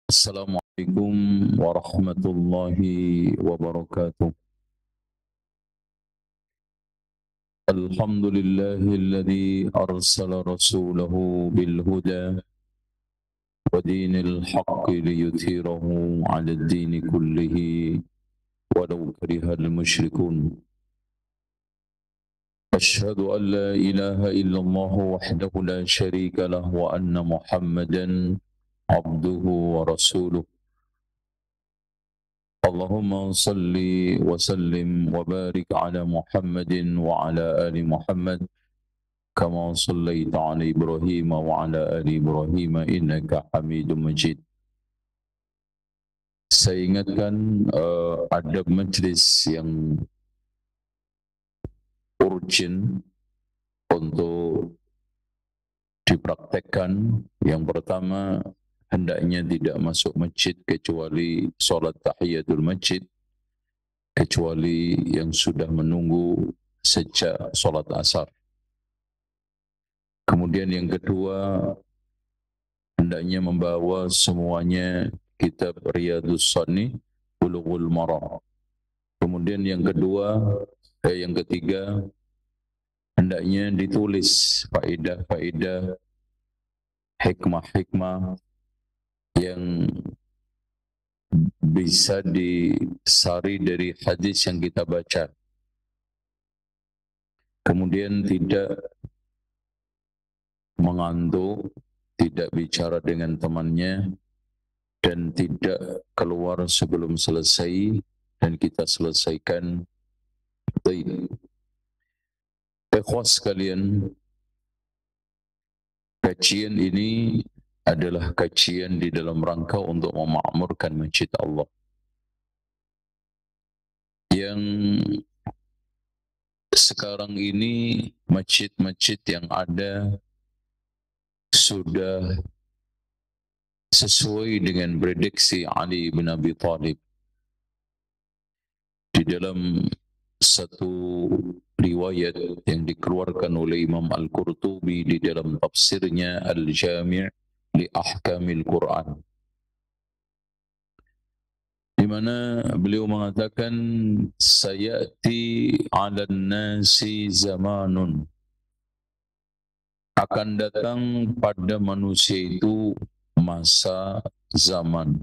Assalamualaikum warahmatullahi wabarakatuh. Alhamdulillahilladzi arsala rasulahu bil huda wa dinil haqqi liyuthirahu 'alad dini kullihi walau karihal musyrikun. Asyhadu an la ilaha illallah wahdahu la syarika lah wa anna Muhammadan abduhu wa rasuluh. Allahumma salli wa sallim wa barik ala Muhammadin wa ala ali Muhammad kama sallaita ala Ibrahim wa ala ali Ibrahim innaka Hamidum Majid. Saya ingatkan adab majlis yang urgent untuk dipraktekkan. Yang pertama, hendaknya tidak masuk masjid kecuali solat tahiyatul masjid, kecuali yang sudah menunggu sejak solat asar. Kemudian yang kedua, hendaknya membawa semuanya kitab Riyadhus Shalihin, Bulughul Maram. Kemudian yang ketiga, hendaknya ditulis faedah-faedah, hikmah-hikmah yang bisa disari dari hadis yang kita baca. Kemudian tidak mengantuk, tidak bicara dengan temannya, dan tidak keluar sebelum selesai, dan kita selesaikan. Ikhwas sekalian, kajian ini adalah kajian di dalam rangka untuk memakmurkan masjid Allah yang sekarang ini masjid-masjid yang ada sudah sesuai dengan prediksi Ali bin Abi Thalib. Di dalam satu riwayat yang dikeluarkan oleh Imam Al-Qurtubi di dalam tafsirnya Al-Jami' li Ahkamil Quran, di mana beliau mengatakan sayati 'alan nasi zamanun, akan datang pada manusia itu masa zaman,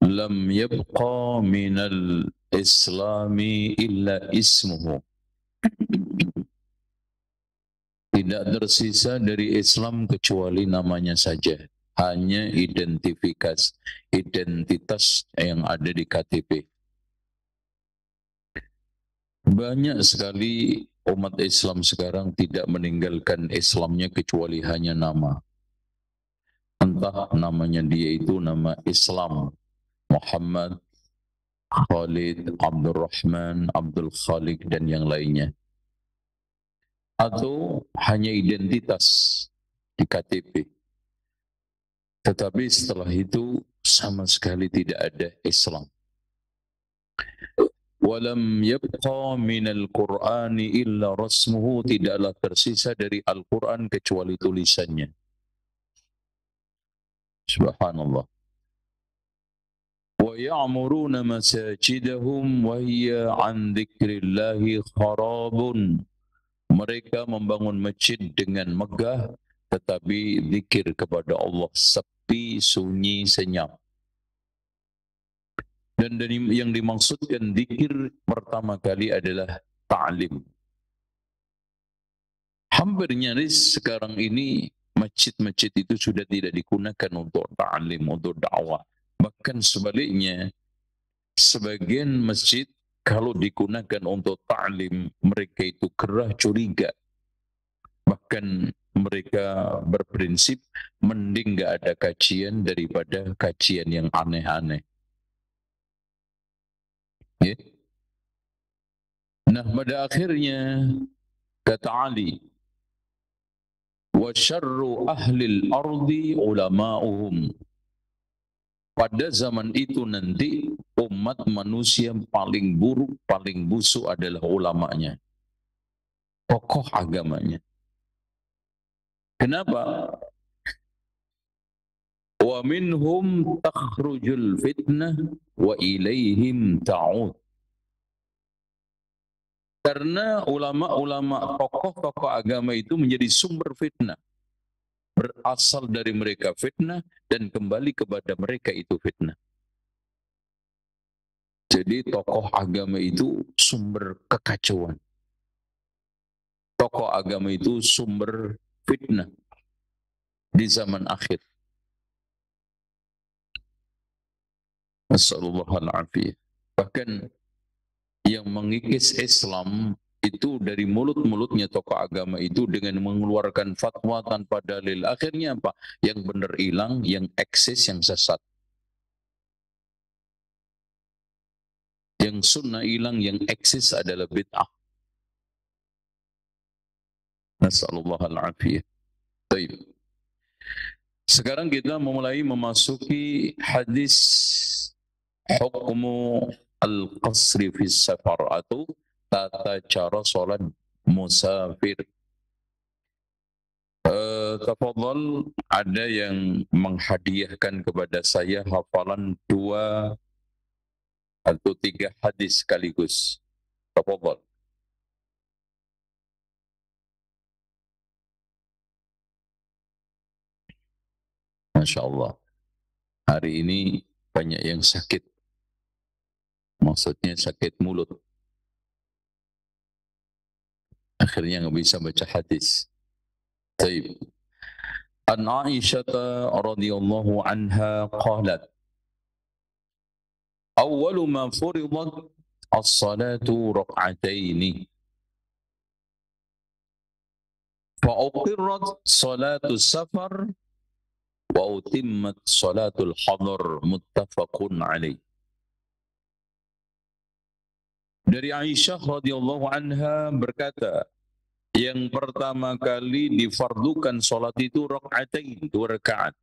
lam yabqa minal islami illa ismuhu, tidak tersisa dari Islam kecuali namanya saja, hanya identitas yang ada di KTP. Banyak sekali umat Islam sekarang tidak meninggalkan Islamnya kecuali hanya nama. Entah namanya dia itu nama Islam, Muhammad, Khalid, Abdurrahman, Abdul Khalik, dan yang lainnya. Atau hanya identitas di KTP. Tetapi setelah itu sama sekali tidak ada Islam. Walam yabqa minal Qur'ani illa rasmuhu, tidaklah tersisa dari Al-Quran kecuali tulisannya. Subhanallah. Wa ya'muruna masajidahum wa hiya an dzikrillahi kharabun. Mereka membangun masjid dengan megah, tetapi zikir kepada Allah sepi, sunyi, senyap. Dan dari yang dimaksudkan zikir pertama kali adalah ta'lim. Hampir nyaris sekarang ini masjid-masjid itu sudah tidak digunakan untuk ta'lim, untuk dakwah. Bahkan sebaliknya, sebagian masjid kalau digunakan untuk ta'lim, mereka itu gerah curiga. Bahkan mereka berprinsip mending gak ada kajian daripada kajian yang aneh-aneh. Ya. Nah, pada akhirnya kata Ali, wa syarru ahlil ardi ulama'uhum. Pada zaman itu nanti umat manusia paling buruk, paling busuk adalah ulamanya, tokoh agamanya. Kenapa? Wa minhum takhrujul fitnah wa ilaihim ta'ud. Karena ulama-ulama tokoh-tokoh agama itu menjadi sumber fitnah. Berasal dari mereka fitnah dan kembali kepada mereka itu fitnah. Jadi tokoh agama itu sumber kekacauan. Tokoh agama itu sumber fitnah di zaman akhir. Nasallallahu alaihi. Bahkan yang mengikis Islam itu dari mulut-mulutnya tokoh agama itu dengan mengeluarkan fatwa tanpa dalil. Akhirnya apa? Yang benar hilang, yang eksis, yang sesat. Yang sunnah hilang, yang eksis adalah bid'ah. Nasallallahu alaihi. Baik. Sekarang kita mulai memasuki hadis hukmu al-qasri fi safar atau tata cara solat musafir. Tafadhal, ada yang menghadiahkan kepada saya hafalan 2 atau 3 hadis sekaligus. Tafadhal. Masya Allah. Hari ini banyak yang sakit. Maksudnya sakit mulut. Akhirnya nggak bisa baca hadis. Taib. An Aisyah radhiyallahu anha qalat, awwalu ma furidat as-salatu rak'ataini fa uqirrat salatu safar wa utimmat salatul hadar, muttafaqun alaih. Dari Aisyah radhiyallahu anha berkata, yang pertama kali difardukan salat itu rak'atain, 2 rakaat.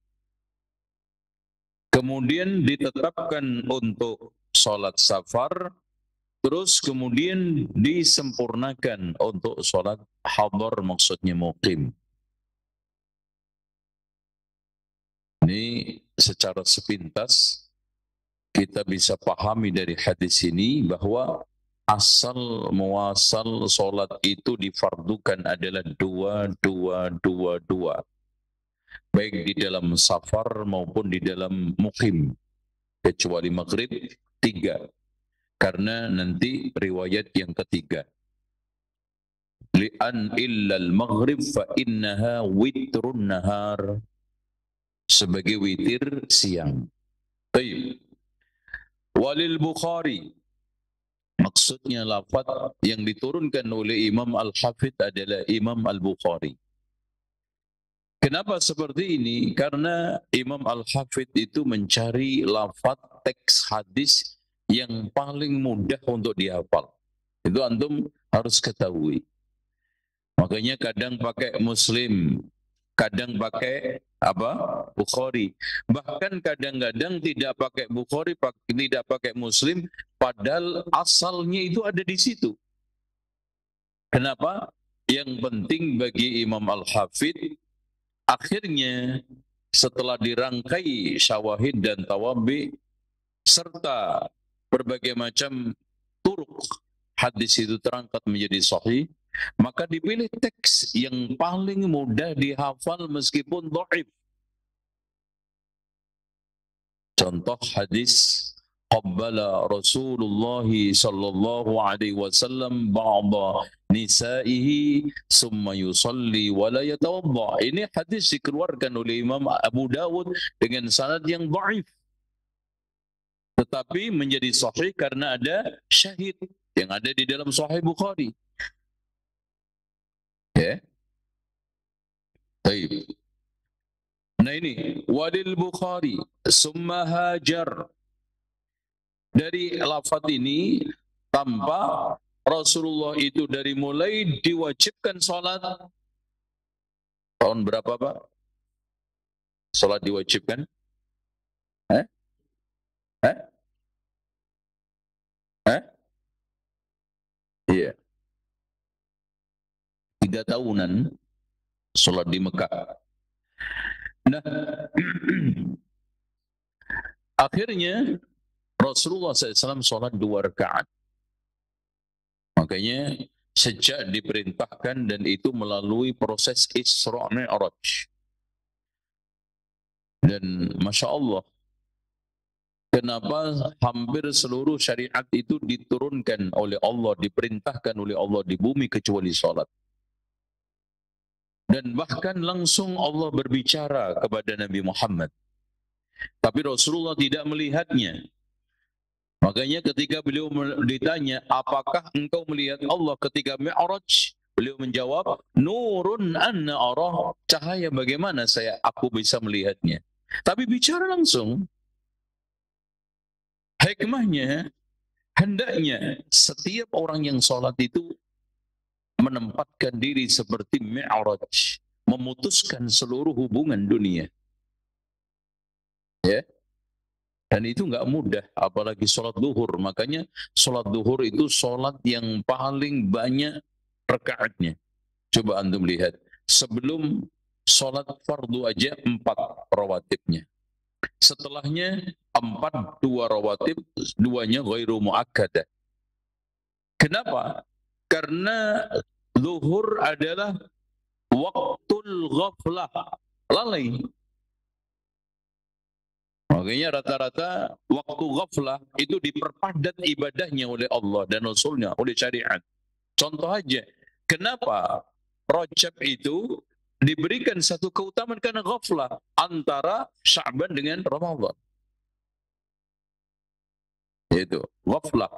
Kemudian ditetapkan untuk salat safar, terus kemudian disempurnakan untuk salat hadar, maksudnya muqim. Ini secara sepintas kita bisa pahami dari hadis ini bahwa asal muasal solat itu difardukan adalah 2, 2, 2, 2. Baik di dalam safar maupun di dalam mukim. Kecuali maghrib 3. Karena nanti riwayat yang ketiga. Li'an illal maghrib fa innaha witrun nahar. Sebagai witir siang. Baik. Walil Bukhari. Maksudnya lafaz yang diturunkan oleh Imam Al-Hafidh adalah Imam Al-Bukhari. Kenapa seperti ini? Karena Imam Al-Hafidh itu mencari lafaz teks hadis yang paling mudah untuk dihafal. Itu antum harus ketahui. Makanya kadang pakai Muslim, kadang pakai apa? Bukhari. Bahkan kadang-kadang tidak pakai Bukhari, tidak pakai Muslim, padahal asalnya itu ada di situ. Kenapa? Yang penting bagi Imam Al-Hafidh, akhirnya setelah dirangkai syawahid dan tawabi serta berbagai macam turuk hadis itu terangkat menjadi sahih, maka dipilih teks yang paling mudah dihafal meskipun dhaif. Contoh hadis, qabbala Rasulullah sallallahu alaihi wasallam ba'da nisaihi summa yusalli wa la yatawadda. Ini hadis dikeluarkan oleh Imam Abu Dawud dengan sanad yang dhaif, tetapi menjadi sahih karena ada syahid yang ada di dalam Sahih Bukhari. Ya. Baik. Nah ini walil Bukhari summa hajar. Dari lafaz ini tanpa Rasulullah itu dari mulai diwajibkan salat tahun berapa Pak? Salat diwajibkan? Eh? Eh? Eh? Iya. 3 tahunan salat di Mekah. Nah, Akhirnya Rasulullah SAW sholat 2 rakaat. Makanya sejak diperintahkan dan itu melalui proses Isra Mi'raj. Dan Masya Allah, kenapa hampir seluruh syariat itu diturunkan oleh Allah, diperintahkan oleh Allah di bumi kecuali sholat. Dan bahkan langsung Allah berbicara kepada Nabi Muhammad. Tapi Rasulullah tidak melihatnya. Makanya ketika beliau ditanya, apakah engkau melihat Allah ketika Mi'raj? Beliau menjawab, nurun anna arah. Cahaya bagaimana aku bisa melihatnya. Tapi bicara langsung. Hikmahnya, hendaknya setiap orang yang sholat itu menempatkan diri seperti Mi'raj, memutuskan seluruh hubungan dunia. Ya. Dan itu nggak mudah, apalagi sholat duhur. Makanya sholat duhur itu sholat yang paling banyak rakaatnya. Coba antum lihat, sebelum sholat fardu aja 4 rawatibnya. Setelahnya 4 2 rawatib, 2-nya ghairu muakkadah. Kenapa? Karena zuhur adalah waktul ghaflah, lalai. Makanya rata-rata waktu ghaflah itu diperpadat ibadahnya oleh Allah dan Rasulnya, oleh syariat. Contoh aja, kenapa Rajab itu diberikan satu keutamaan karena ghaflah antara Sya'ban dengan Ramadan. Itu ghaflah.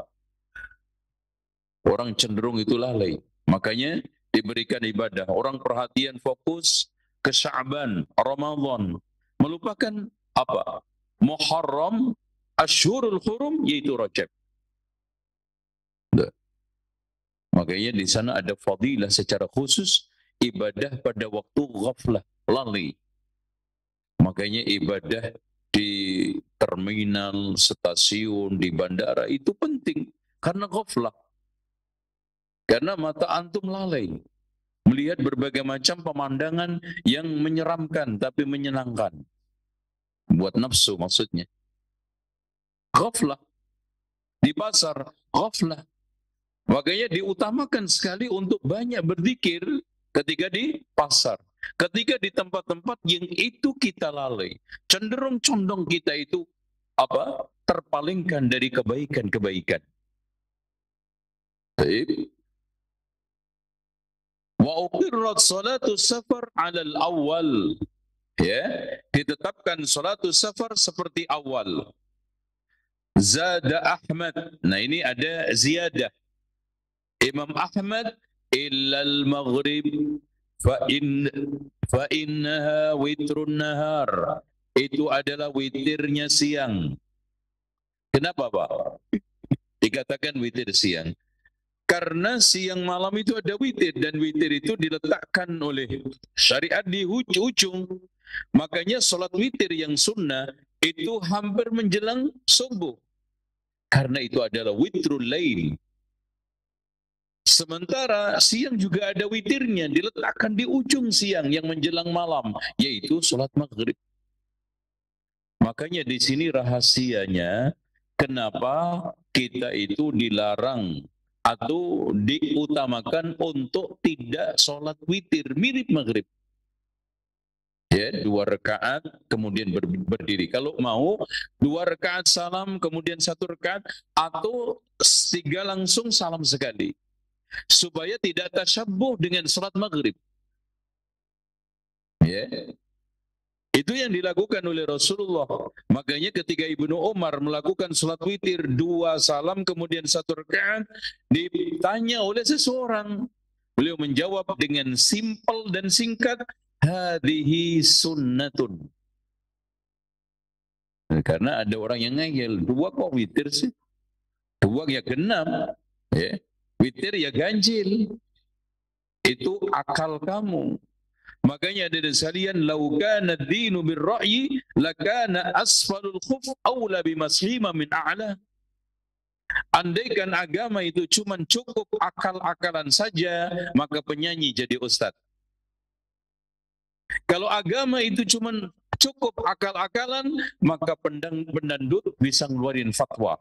Orang cenderung itu lalai. Makanya diberikan ibadah. Orang perhatian fokus ke Sya'ban, Ramadan. Melupakan apa? Muharram, Ashhurul Hurum, yaitu Rajab. Makanya di sana ada fadilah secara khusus ibadah pada waktu ghaflah, lalai. Makanya ibadah di terminal, stasiun, di bandara itu penting karena ghaflah. Karena mata antum lalai melihat berbagai macam pemandangan yang menyeramkan tapi menyenangkan. Buat nafsu maksudnya. Ghaflah. Di pasar, ghaflah. Makanya diutamakan sekali untuk banyak berzikir ketika di pasar. Ketika di tempat-tempat yang itu kita lalai. Cenderung condong kita itu apa? Terpalingkan dari kebaikan-kebaikan. Baik. Wa uqirrat salatu safar 'alal awal. Ya, ditetapkan salatu safar seperti awal. Zada Ahmad. Nah, ini ada ziyadah. Imam Ahmad illal maghrib fa innaha witrun nahar. Itu adalah witirnya siang. Kenapa, Pak? Dikatakan witir siang. Karena siang malam itu ada witir, dan witir itu diletakkan oleh syariat di ujung. Makanya sholat witir yang sunnah itu hampir menjelang subuh. Karena itu adalah witrul lail. Sementara siang juga ada witirnya, diletakkan di ujung siang yang menjelang malam, yaitu sholat maghrib. Makanya di sini rahasianya, kenapa kita itu dilarang atau diutamakan untuk tidak sholat witir mirip maghrib. Ya, 2 rakaat kemudian berdiri. Kalau mau 2 rakaat salam kemudian 1 rakaat, atau 3 langsung salam sekali, supaya tidak tasyabbuh dengan sholat maghrib. Ya, itu yang dilakukan oleh Rasulullah. Makanya ketika Ibnu Umar melakukan sholat witir 2 salam kemudian 1 rakaat, ditanya oleh seseorang, beliau menjawab dengan simpel dan singkat, hadhihi sunnatun. Karena ada orang yang ngeyel, 2 kok witir sih? 2 ya genap, ya. Witir ya ganjil. Itu akal kamu. Makanya ada sekalian, lau kana ad-dinu bir-ra'yi lakana asfalul khuf aula bimashima min a'la. Andaikan agama itu cuma cukup akal-akalan saja, maka penyanyi jadi ustaz. Kalau agama itu cuman cukup akal-akalan, maka pendandut bisa ngeluarin fatwa.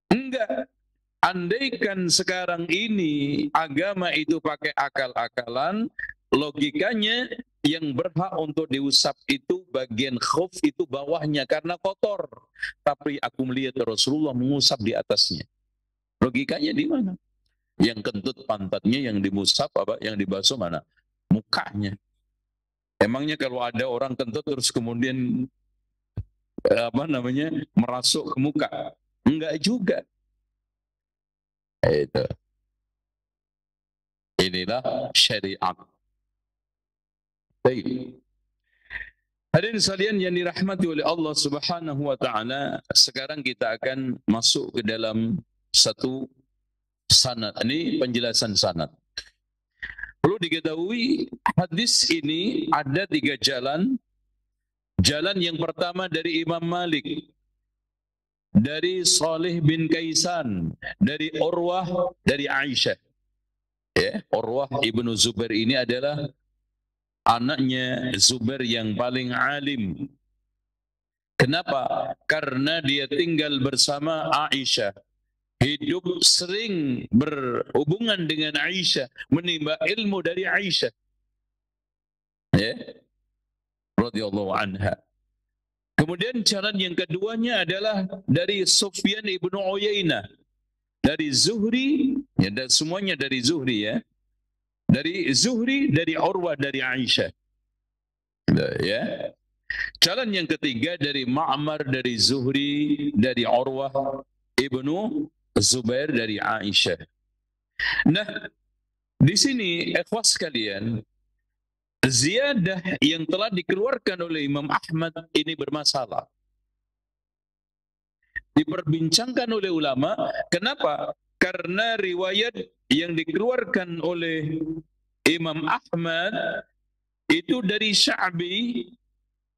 Enggak. Andaikan sekarang ini agama itu pakai akal-akalan, logikanya yang berhak untuk diusap itu bagian khuf itu bawahnya karena kotor. Tapi aku melihat Rasulullah mengusap di atasnya. Logikanya di mana? Yang kentut pantatnya, yang dimusap apa? Yang dibasuh mana? Mukanya. Emangnya kalau ada orang kentut terus kemudian merasuk ke muka? Enggak juga. Itu. Inilah syariat. Baik. Hadirin sekalian yang dirahmati oleh Allah Subhanahu wa taala, sekarang kita akan masuk ke dalam satu sanad. Ini penjelasan sanad. Perlu diketahui hadis ini ada 3 jalan. Jalan yang pertama dari Imam Malik, dari Salih bin Kaisan, dari Urwah, dari Aisyah. Ya, Urwah ibnu Zubair ini adalah anaknya Zubair yang paling alim. Kenapa? Karena dia tinggal bersama Aisyah. Hidup sering berhubungan dengan Aisyah, menimba ilmu dari Aisyah. Ya. Radhiyallahu anha. Kemudian jalan yang keduanya adalah dari Sufyan ibnu Uyainah, dari Zuhri, ya, dan semuanya dari Zuhri, ya. Dari Zuhri, dari Urwah, dari Aisyah. Ya. Jalan yang ketiga dari Ma'mar, dari Zuhri, dari Urwah ibnu Zubair, dari Aisyah. Nah, di sini ikhwas sekalian, ziyadah yang telah dikeluarkan oleh Imam Ahmad ini bermasalah. Diperbincangkan oleh ulama. Kenapa? Karena riwayat yang dikeluarkan oleh Imam Ahmad itu dari Sya'bi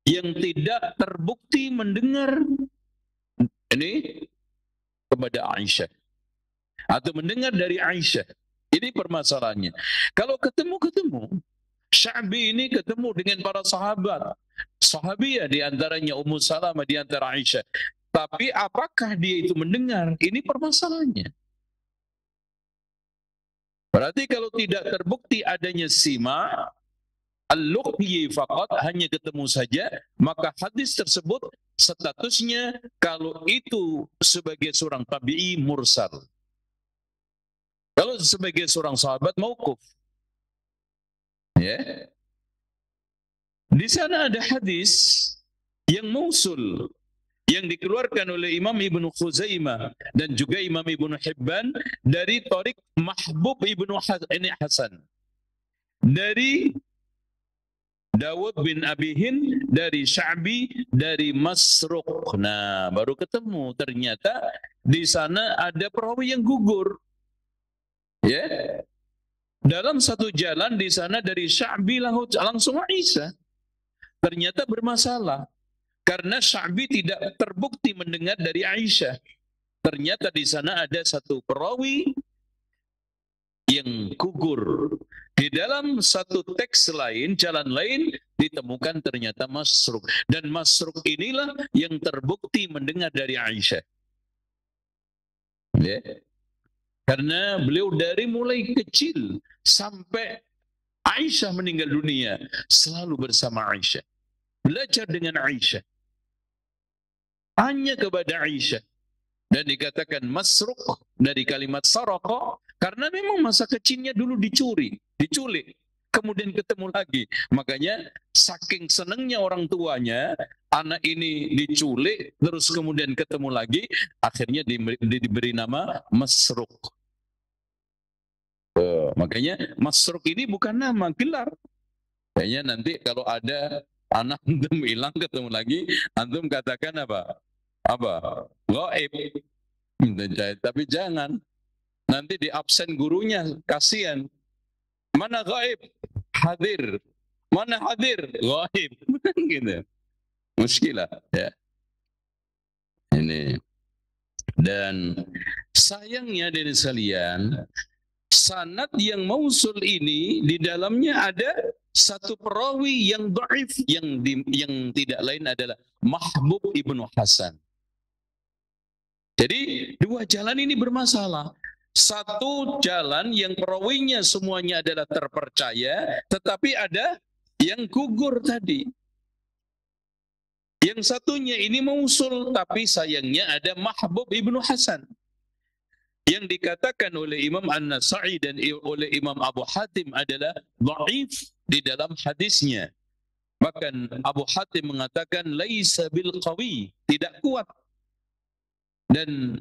yang tidak terbukti mendengar ini kepada Aisyah atau mendengar dari Aisyah. Ini permasalahannya. Kalau ketemu-ketemu, Sya'bi ini ketemu dengan para sahabat. Sahabiyah di antaranya Ummu Salamah, di antara Aisyah. Tapi apakah dia itu mendengar? Ini permasalahannya. Berarti kalau tidak terbukti adanya sima, al-luqyi faqat, hanya ketemu saja, maka hadis tersebut statusnya kalau itu sebagai seorang tabi'i mursal. Kalau sebagai seorang sahabat mauquf. Ya. Di sana ada hadis yang mausul yang dikeluarkan oleh Imam Ibnu Khuzaimah dan juga Imam Ibnu Hibban dari Tariq Mahbub Ibnu Hasan, dari Dawud bin Abi Hind, dari Sya'bi, dari Masruq. Nah, baru ketemu. Ternyata di sana ada perawi yang gugur. Ya. Dalam satu jalan di sana dari Sya'bi langsung Aisyah. Ternyata bermasalah. Karena Sya'bi tidak terbukti mendengar dari Aisyah. Ternyata di sana ada satu perawi yang gugur. Di dalam satu teks lain, jalan lain, ditemukan ternyata Masruq. Dan Masruq inilah yang terbukti mendengar dari Aisyah. Ya. Karena beliau dari mulai kecil sampai Aisyah meninggal dunia, selalu bersama Aisyah. Belajar dengan Aisyah. Hanya kepada Aisyah. Dan dikatakan Masruq dari kalimat saraqa, karena memang masa kecilnya dulu diculik, kemudian ketemu lagi. Makanya saking senangnya orang tuanya, anak ini diculik, terus kemudian ketemu lagi, akhirnya diberi nama Masruq. Makanya Masruq ini bukan nama, gelar. Kayaknya nanti kalau ada anak antum hilang ketemu lagi, antum katakan apa? Gaib. Tapi jangan. Nanti di absen gurunya, kasihan. Mana gaib? Hadir. Mana hadir? Gaib. Gitu. Muskilah. Ya. Ini. Dan sayangnya dari sekalian, sanad yang mausul ini di dalamnya ada satu perawi yang dhaif yang tidak lain adalah Mahbub ibnu Hasan. Jadi dua jalan ini bermasalah. Satu jalan yang perawinya semuanya adalah terpercaya, tetapi ada yang gugur tadi. Yang satunya ini mausul, tapi sayangnya ada Mahbub ibnu Hasan. Yang dikatakan oleh Imam An-Nasa'i dan oleh Imam Abu Hatim adalah dhaif di dalam hadisnya. Bahkan Abu Hatim mengatakan laisa bil qawi, tidak kuat. Dan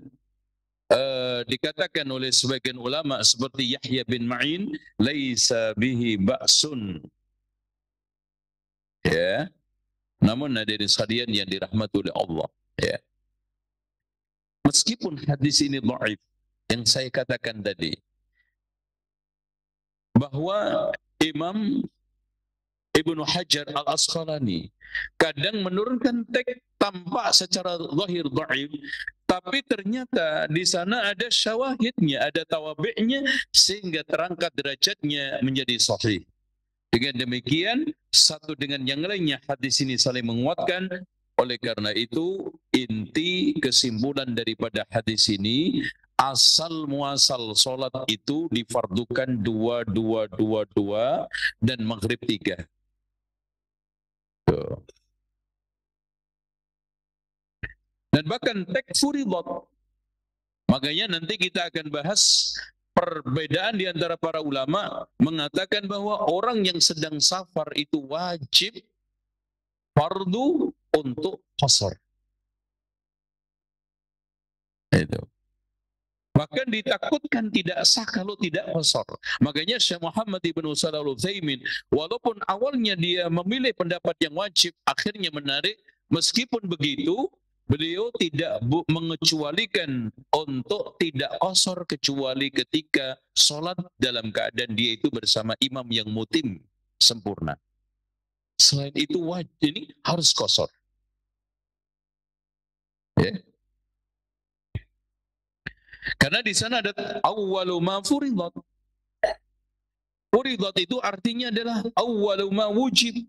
dikatakan oleh sebagian ulama seperti Yahya bin Ma'in laisa bihi ba'sun. Ya. Namun hadirin sekalian yang dirahmati oleh Allah, ya. Meskipun hadis ini dhaif, yang saya katakan tadi bahwa Imam Ibnu Hajar Al-Asqalani kadang menurunkan teks tampak secara zahir dhaif, tapi ternyata di sana ada syawahidnya, ada tawabi'nya sehingga terangkat derajatnya menjadi sahih. Dengan demikian satu dengan yang lainnya hadis ini saling menguatkan. Oleh karena itu inti kesimpulan daripada hadis ini, asal muasal solat itu difardukan 2 dan maghrib 3. Dan bahkan teks furidat. Makanya nanti kita akan bahas perbedaan di antara para ulama mengatakan bahwa orang yang sedang safar itu wajib fardu untuk qasar. Itu. Bahkan ditakutkan tidak sah kalau tidak qasar. Makanya Syekh Muhammad ibn Shalih Al-Utsaimin walaupun awalnya dia memilih pendapat yang wajib, akhirnya menarik. Meskipun begitu, beliau tidak mengecualikan untuk tidak qasar kecuali ketika sholat dalam keadaan dia itu bersama imam yang mutim sempurna. Selain itu wajib ini harus qasar. Ya. Karena di sana ada awwalu ma furidat. Furidat itu artinya adalah awwalu ma wujib.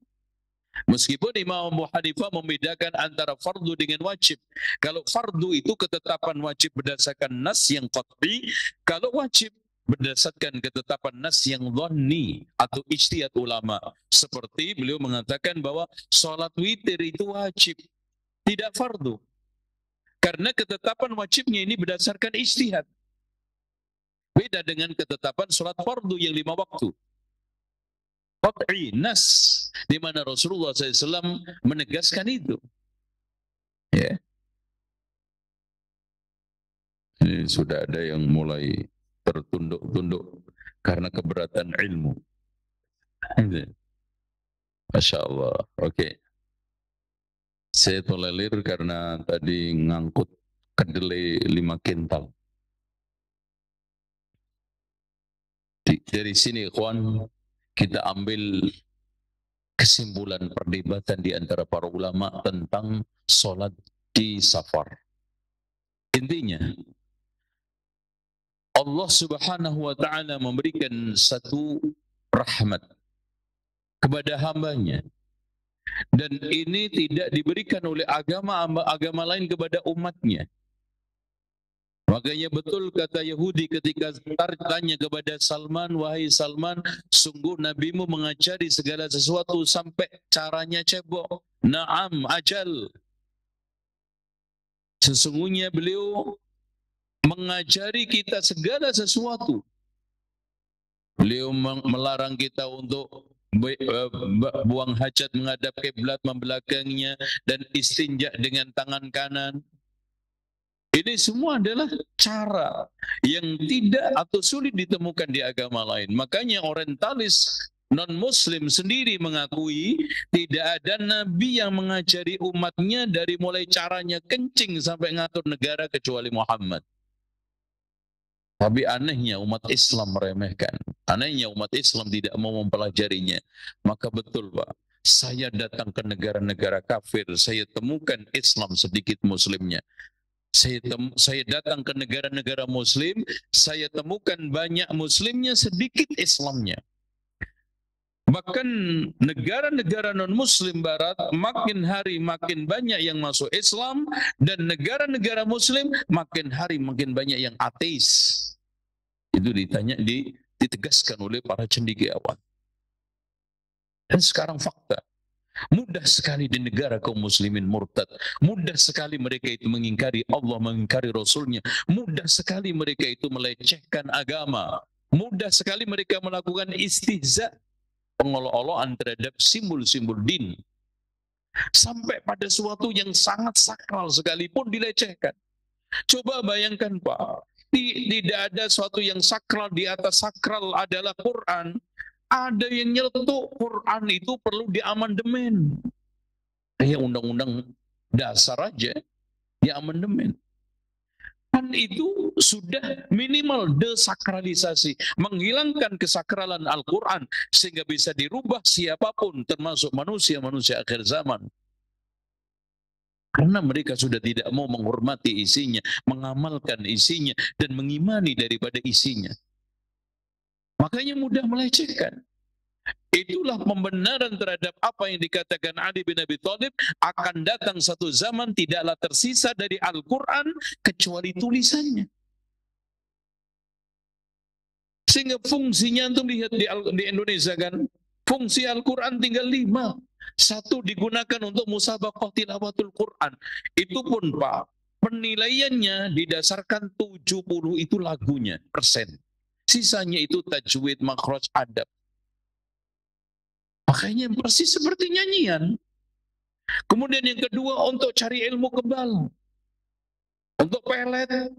Meskipun Imam Abu Hanifah membedakan antara fardu dengan wajib. Kalau fardu itu ketetapan wajib berdasarkan nas yang qat'i, kalau wajib berdasarkan ketetapan nas yang dhanni atau ijtihad ulama. Seperti beliau mengatakan bahwa sholat witir itu wajib, tidak fardu. Karena ketetapan wajibnya ini berdasarkan ijtihad. Beda dengan ketetapan sholat fardu yang 5 waktu. Qat'i nas, di mana Rasulullah SAW menegaskan itu. Ya. Ini sudah ada yang mulai tertunduk-tunduk karena keberatan ilmu. Masya Allah. Oke. Saya tolerir karena tadi ngangkut kedelai 5 kintal. Dari sini, ikhwan, kita ambil kesimpulan perdebatan di antara para ulama tentang sholat di safar. Intinya, Allah Subhanahu wa ta'ala memberikan satu rahmat kepada hambanya. Dan ini tidak diberikan oleh agama lain kepada umatnya. Makanya betul kata Yahudi ketika tanya kepada Salman, wahai Salman, sungguh nabimu mengajari segala sesuatu sampai caranya cebok. Naam, ajal. Sesungguhnya beliau mengajari kita segala sesuatu. Beliau melarang kita untuk buang hajat menghadap kiblat membelakangnya dan istinja dengan tangan kanan. Ini semua adalah cara yang tidak atau sulit ditemukan di agama lain. Makanya orientalis non-muslim sendiri mengakui tidak ada nabi yang mengajari umatnya dari mulai caranya kencing sampai ngatur negara kecuali Muhammad. Tapi anehnya umat Islam meremehkan. Anehnya umat Islam tidak mau mempelajarinya. Maka betul Pak, saya datang ke negara-negara kafir, saya temukan Islam sedikit muslimnya. Saya datang ke negara-negara muslim, saya temukan banyak muslimnya, sedikit Islamnya. Bahkan negara-negara non-muslim barat makin hari makin banyak yang masuk Islam, dan negara-negara muslim makin hari makin banyak yang ateis. Itu ditegaskan oleh para cendekiawan. Dan sekarang fakta, mudah sekali di negara kaum muslimin murtad, mudah sekali mereka itu mengingkari Allah, mengingkari Rasulnya, mudah sekali mereka itu melecehkan agama, mudah sekali mereka melakukan istihza, pengolok-olokan terhadap simbol-simbol din, sampai pada suatu yang sangat sakral sekalipun dilecehkan. Coba bayangkan Pak, tidak ada suatu yang sakral di atas sakral adalah Quran. Ada yang nyeletuk Quran itu perlu diamandemen. Kayak undang-undang dasar aja diamandemen. Kan itu sudah minimal desakralisasi, menghilangkan kesakralan Al-Quran sehingga bisa dirubah siapapun, termasuk manusia-manusia akhir zaman. Karena mereka sudah tidak mau menghormati isinya, mengamalkan isinya, dan mengimani daripada isinya. Makanya mudah melecehkan. Itulah pembenaran terhadap apa yang dikatakan Ali bin Abi Thalib, akan datang satu zaman tidaklah tersisa dari Al-Quran kecuali tulisannya. Sehingga fungsinya antum lihat di Indonesia kan, fungsi Al-Quran tinggal 5. 1 digunakan untuk musabaqah tilawatul Quran. Itu pun Pak, penilaiannya didasarkan 70 itu lagunya, persen. Sisanya itu tajwid, makhraj, adab. Makanya persis seperti nyanyian. Kemudian yang kedua, untuk cari ilmu kebal, untuk pelet,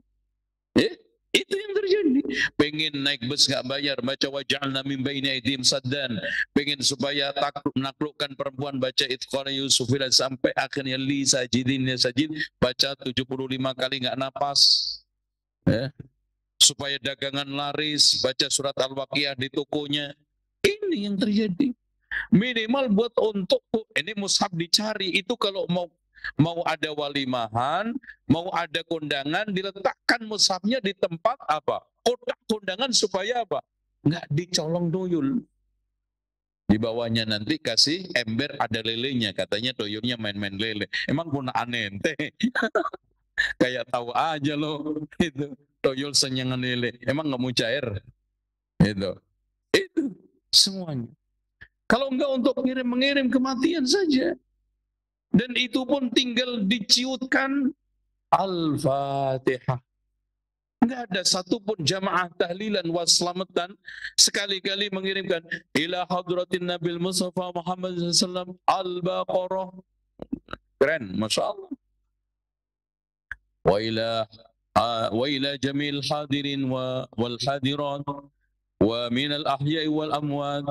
itu yang terjadi. Pengen naik bus nggak bayar, baca waj'alna min baini aydihim saddan. Pengen supaya menaklukkan perempuan, baca itqana Yusuf, sampai akhirnya li sajidin ya sajid, baca 75 kali nggak napas. Supaya dagangan laris, baca surat Al-Waqiah di tokonya. Ini yang terjadi. Minimal buat untuk ini mushaf dicari itu, kalau mau ada walimahan, mau ada kondangan, diletakkan mushafnya di tempat apa? Kotak kondangan, supaya apa? Nggak dicolong tuyul. Di bawahnya nanti kasih ember ada lelenya, katanya tuyulnya main-main lele. Emang pun aneh ente. Kayak tahu aja loh itu tuyul senyangan lele. Emang nggak mau cair? Itu semuanya. Kalau enggak untuk mengirim kematian saja. Dan itu pun tinggal diciutkan Al-Fatihah. Enggak ada satupun jamaah tahlilan waslamatan sekali-kali mengirimkan ila hadratin Nabil Mustafa Muhammad SAW Al-Baqarah. Keren, Masya Allah. Wa ila jamil hadirin wal hadirat wa minal ahya'i wal amwat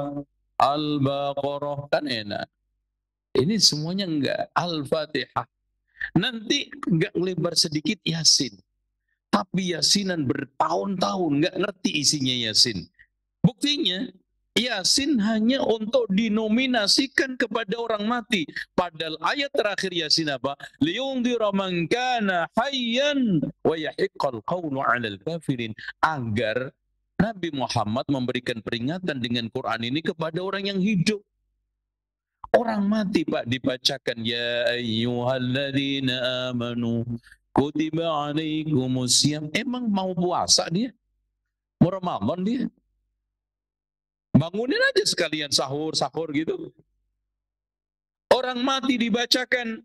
Al-Baqarah, kan enak. Ini semuanya enggak. Al-Fatihah. Nanti enggak lebar sedikit Yasin. Tapi Yasinan bertahun-tahun enggak ngerti isinya Yasin. Buktinya Yasin hanya untuk dinominasikan kepada orang mati. Padahal ayat terakhir Yasin apa? Liyundhira man kana hayyan wa yahiqqal qawlu 'alal kafirin. Agar Nabi Muhammad memberikan peringatan dengan Quran ini kepada orang yang hidup. Orang mati Pak dibacakan ya ayyuhalladzina amanu kutiba alaikumusiyam. Emang mau puasa dia? Mau Ramadan dia? Bangunin aja sekalian sahur gitu. Orang mati dibacakan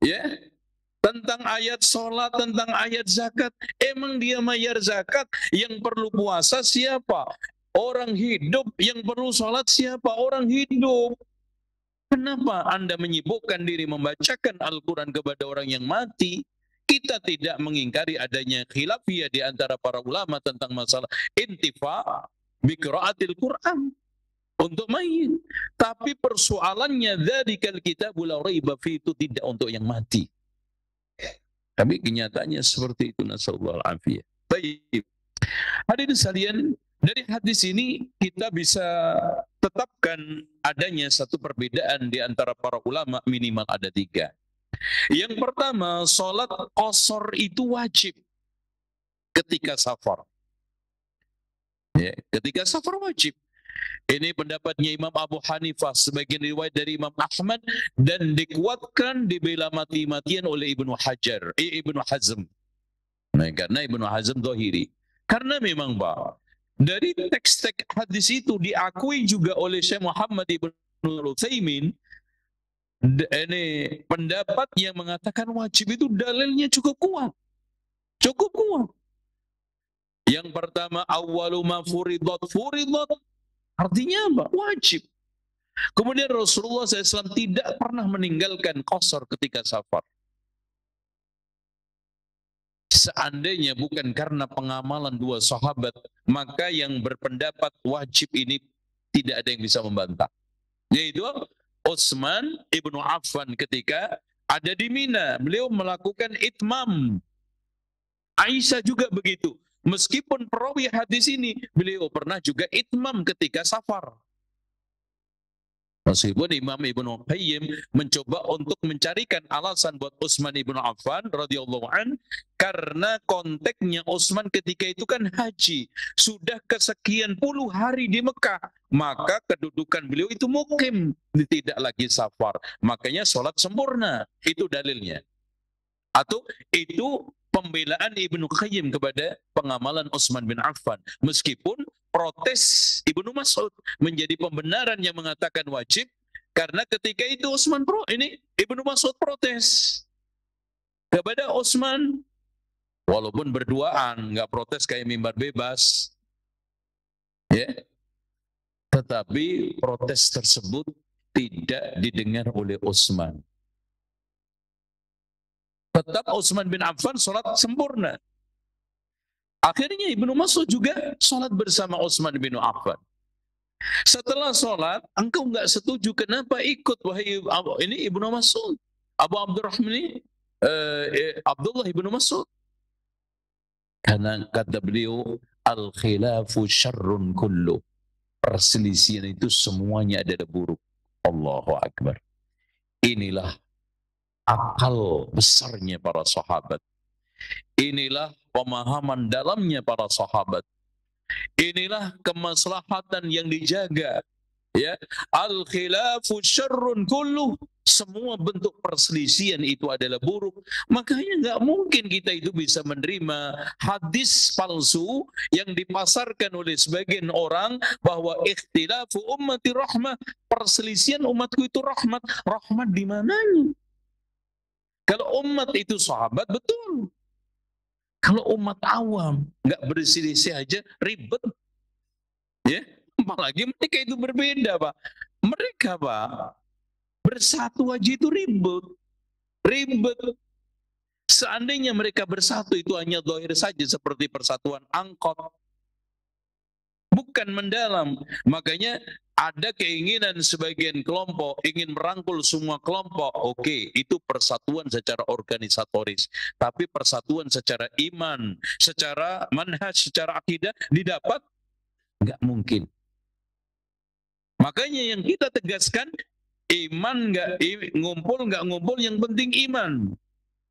ya tentang ayat sholat, tentang ayat zakat. Emang dia bayar zakat? Yang perlu puasa siapa? Orang hidup. Yang perlu sholat siapa? Orang hidup. Kenapa Anda menyibukkan diri membacakan Al-Quran kepada orang yang mati? Kita tidak mengingkari adanya khilafiyah di antara para ulama tentang masalah intifa biqiraatil Quran untuk mayit. Tapi persoalannya dzarikal kitabul la raiba fi, itu tidak untuk yang mati. Tapi kenyataannya seperti itu, nasallallahu alaihi. Baik. Hadirin sekalian, dari hadis ini kita bisa tetapkan adanya satu perbedaan di antara para ulama, minimal ada 3. Yang pertama, sholat qashar itu wajib ketika safar. Ya, ketika safar wajib. Ini pendapatnya Imam Abu Hanifah, sebagian riwayat dari Imam Ahmad, dan dikuatkan, dibela mati-matian oleh Ibnu Hazm. Nah, karena Ibnu Hazm Zahiri. Karena memang Pak, dari teks-teks hadis itu diakui juga oleh Syekh Muhammad Ibnu Utsaimin, ini pendapat yang mengatakan wajib itu dalilnya cukup kuat. Cukup kuat. Yang pertama, awwalu ma furidat, artinya apa? Wajib. Kemudian Rasulullah SAW tidak pernah meninggalkan qasar ketika safar. Seandainya bukan karena pengamalan dua sahabat, maka yang berpendapat wajib ini tidak ada yang bisa membantah. Yaitu Utsman ibnu Affan ketika ada di Mina, beliau melakukan itmam. Aisyah juga begitu. Meskipun perawi hadis ini, beliau pernah juga itmam ketika safar. Meskipun Imam Ibnu Qayyim mencoba untuk mencarikan alasan buat Utsman ibnu Affan radhiyallahu an, karena konteksnya Utsman ketika itu kan haji, sudah kesekian puluh hari di Mekah, maka kedudukan beliau itu mukim, tidak lagi safar, makanya sholat sempurna. Itu dalilnya. Atau itu pembelaan Ibnu Qayyim kepada pengamalan Utsman bin Affan, meskipun protes Ibnu Mas'ud menjadi pembenaran yang mengatakan wajib, karena ketika itu Ibnu Mas'ud protes kepada Utsman, walaupun berduaan, nggak protes kayak mimbar bebas, ya, tetapi protes tersebut tidak didengar oleh Utsman. Tetap Utsman bin Affan sholat sempurna. Akhirnya Ibnu Mas'ud juga sholat bersama Utsman bin Affan. Setelah sholat, engkau nggak setuju, kenapa ikut wahai ini Ibnu Mas'ud? Abu Abdurrahman ini Abdullah Ibnu Mas'ud. Karena kata beliau, al-khilafu syarrun kullu. Perselisihan itu semuanya adalah buruk. Allahu Akbar. Inilah akal besarnya para sahabat. Inilah pemahaman dalamnya para sahabat. Inilah kemaslahatan yang dijaga. Ya, al-khilafu syarrun kulluh. Semua bentuk perselisihan itu adalah buruk. Makanya nggak mungkin kita itu bisa menerima hadis palsu yang dipasarkan oleh sebagian orang bahwa ikhtilafu ummati rahmah, perselisihan umatku itu rahmat. Rahmat di mananya? Kalau umat itu sahabat, betul. Kalau umat awam nggak berselisih aja ribet, ya. Apalagi mereka itu berbeda, Pak. Mereka, Pak, bersatu aja itu ribet. Seandainya mereka bersatu itu hanya zahir saja seperti persatuan angkot, bukan mendalam. Makanya ada keinginan sebagian kelompok ingin merangkul semua kelompok. Oke, itu persatuan secara organisatoris. Tapi persatuan secara iman, secara manhaj, secara akidah didapat? Nggak mungkin. Makanya yang kita tegaskan, iman nggak ngumpul, yang penting iman.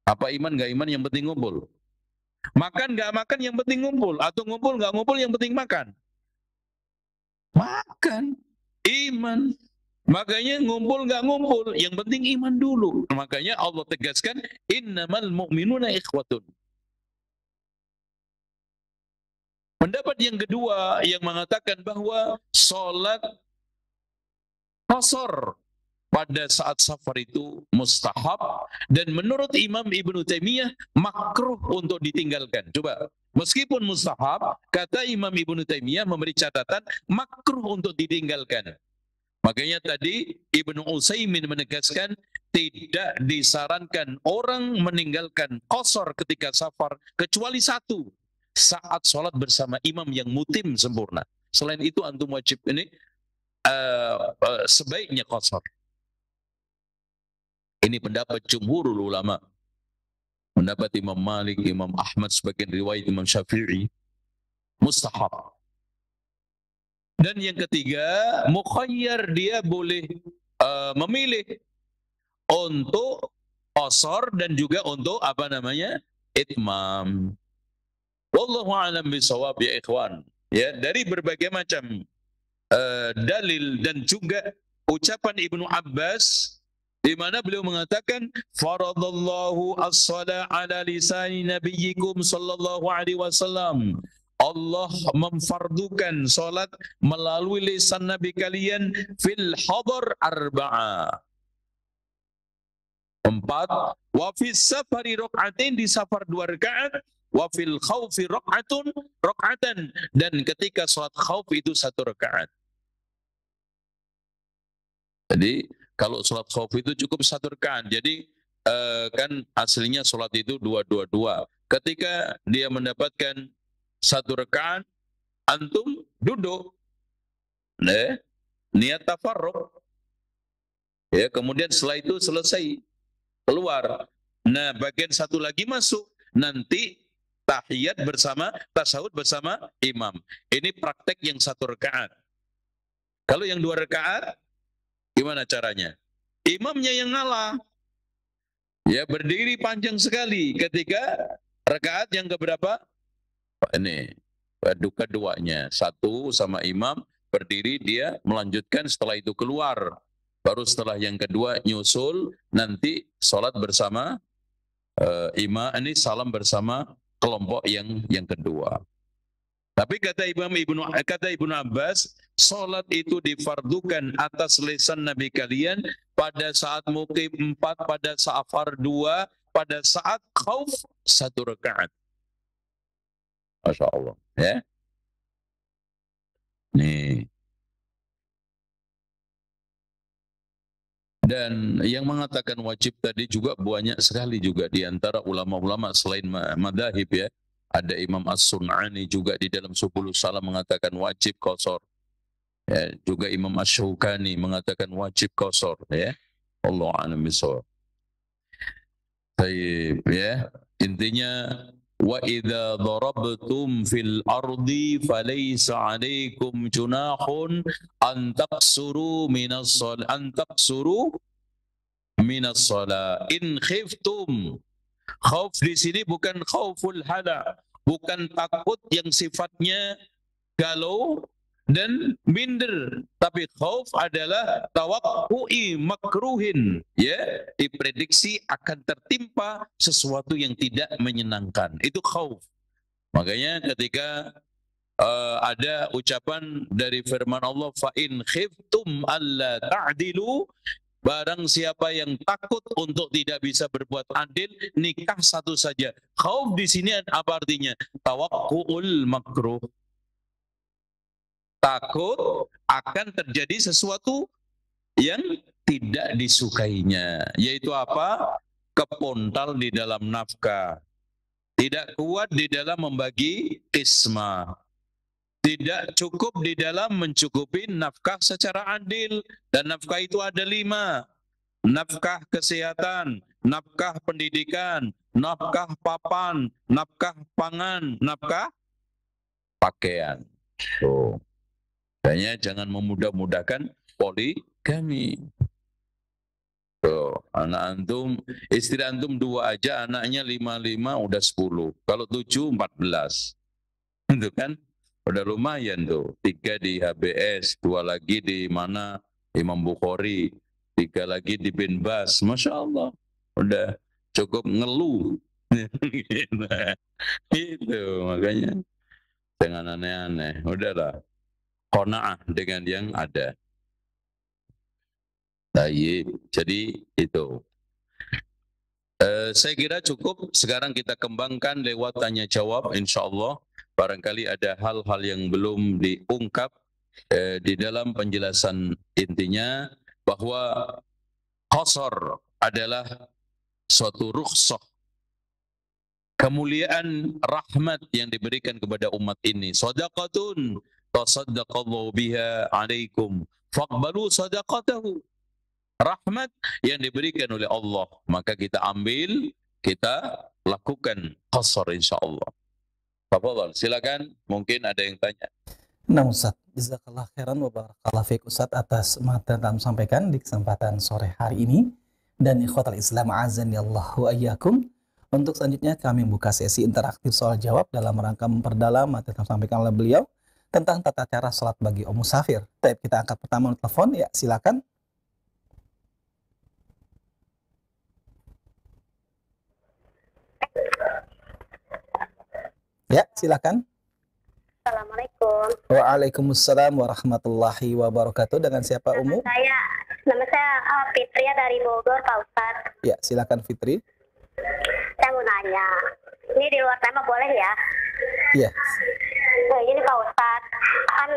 Apa iman nggak iman, yang penting ngumpul. Makan nggak makan, yang penting ngumpul. Atau ngumpul nggak ngumpul, yang penting makan. Makan, iman. Makanya ngumpul nggak ngumpul, yang penting iman dulu. Makanya Allah tegaskan, innamal mu'minuna ikhwatun. Pendapat yang kedua yang mengatakan bahwa sholat qasar pada saat safar itu mustahab, dan menurut Imam Ibnu Taimiyah makruh untuk ditinggalkan. Coba, meskipun mustahab, kata Imam Ibnu Taimiyah memberi catatan makruh untuk ditinggalkan. Makanya tadi Ibnu Utsaimin menegaskan tidak disarankan orang meninggalkan qasar ketika safar kecuali satu, saat sholat bersama imam yang mutim sempurna. Selain itu antum wajib ini sebaiknya qasar. Ini pendapat jumhurul ulama. Pendapat Imam Malik, Imam Ahmad, sebagian riwayat Imam Syafi'i, mustahab. Dan yang ketiga, mukhayyar, dia boleh memilih untuk qasar dan juga untuk itmam. Wallahu a'lam bishawab ya ikhwan. Ya, dari berbagai macam dalil dan juga ucapan Ibnu Abbas di mana beliau mengatakan faradallahu as-sala ala lisani nabiyyikum sallallahu alaihi wasallam. Allah memfardukan salat melalui lisan nabi kalian fil hadar arba'a. 4, wa fis safari raka'atain, di safar 2 rakaat, wa fil khaufi raka'atan, dan ketika salat khauf itu 1 rakaat. Jadi kalau sholat khauf itu cukup 1 rakaat. Jadi kan aslinya sholat itu 2-2-2. Ketika dia mendapatkan 1 rakaat, antum duduk, niat tafarruq, ya, kemudian setelah itu selesai, keluar. Nah, bagian satu lagi masuk, nanti tahiyat bersama, tasyahud bersama imam. Ini praktek yang 1 rakaat. Kalau yang 2 rakaat, gimana caranya? Imamnya yang ngalah. Ya, berdiri panjang sekali ketika rakaat yang keberapa? Ini keduanya, 1 sama imam berdiri, dia melanjutkan, setelah itu keluar. Baru setelah yang kedua nyusul, nanti sholat bersama imam, ini salam bersama kelompok yang kedua. Tapi kata Ibnu Abbas, sholat itu difardukan atas lisan Nabi kalian pada saat muqim 4, pada safar 2, pada saat khauf 1 rakaat. Masya Allah, ya. Nih. Dan yang mengatakan wajib tadi juga banyak sekali juga di antara ulama-ulama selain madzhab, ya. Ada Imam As-Sun'ani juga di dalam Subulus Salam mengatakan wajib qashar. Ya, juga Imam Asy-Syaukani mengatakan wajib qashar, ya. Allahu a'lam bishawab. Baik, ya. Intinya wa idza darabtum fil ardi falaysa 'alaikum junahun an taqsuru minas shalah in khiftum. Khauf di sini bukan khauful hala, bukan takut yang sifatnya galau dan minder, tapi khauf adalah tawaqqu'i makruhin, ya, diprediksi akan tertimpa sesuatu yang tidak menyenangkan. Itu khauf. Makanya ketika ada ucapan dari firman Allah, fa in khiftum alla ta'dilu, barang siapa yang takut untuk tidak bisa berbuat adil, nikah 1 saja. Khauf di sini apa artinya? Tawaqqu'ul makruh. Takut akan terjadi sesuatu yang tidak disukainya. Yaitu apa? Kepontal di dalam nafkah. Tidak kuat di dalam membagi qismah. Tidak cukup di dalam mencukupi nafkah secara adil. Dan nafkah itu ada 5. Nafkah kesehatan, nafkah pendidikan, nafkah papan, nafkah pangan, nafkah pakaian. Tuh. Makanya jangan memudah-mudahkan poligami. Tuh, anak antum, istri antum 2 aja, anaknya 5 udah 10. Kalau 7, 14. Itu kan? Udah lumayan tuh. 3 di HBS, 2 lagi di mana? Imam Bukhari, 3 lagi di Bin Bas. Masya Allah. Udah cukup ngeluh. Itu makanya. Jangan aneh-aneh. Udahlah. Qanaah dengan yang ada. Baik. Jadi itu. Saya kira cukup. Sekarang kita kembangkan lewat tanya jawab. Insya Allah. Barangkali ada hal-hal yang belum diungkap di dalam penjelasan intinya, bahwa qashar adalah suatu rukhsah, kemuliaan, rahmat yang diberikan kepada umat ini. Shadaqatun tasaddaqallahu biha alaikum faqbalu sadaqatahu. Rahmat yang diberikan oleh Allah, maka kita ambil, kita lakukan qashar insyaallah. Tafadhal, silakan, mungkin ada yang tanya. Nah Ustaz, jazakallah khairan wa barakallahu fiik Ustaz atas materi yang sampaikan di kesempatan sore hari ini. Dan ikhwatal Islam azani Allah wa iyyakum. Untuk selanjutnya kami buka sesi interaktif soal jawab dalam rangka memperdalam materi yang disampaikan oleh beliau. tentang tata cara sholat bagi Om Musafir. Baik, kita angkat pertama telepon, ya silakan. Ya, silakan. Assalamualaikum. Waalaikumsalam warahmatullahi wabarakatuh. Dengan siapa, Umu? Nama saya Fitria dari Bogor, Pak Ustadz. Ya, silakan Fitri. Saya mau nanya, ini di luar tema boleh ya? Iya. Nah, ini Pak Ustadz, kan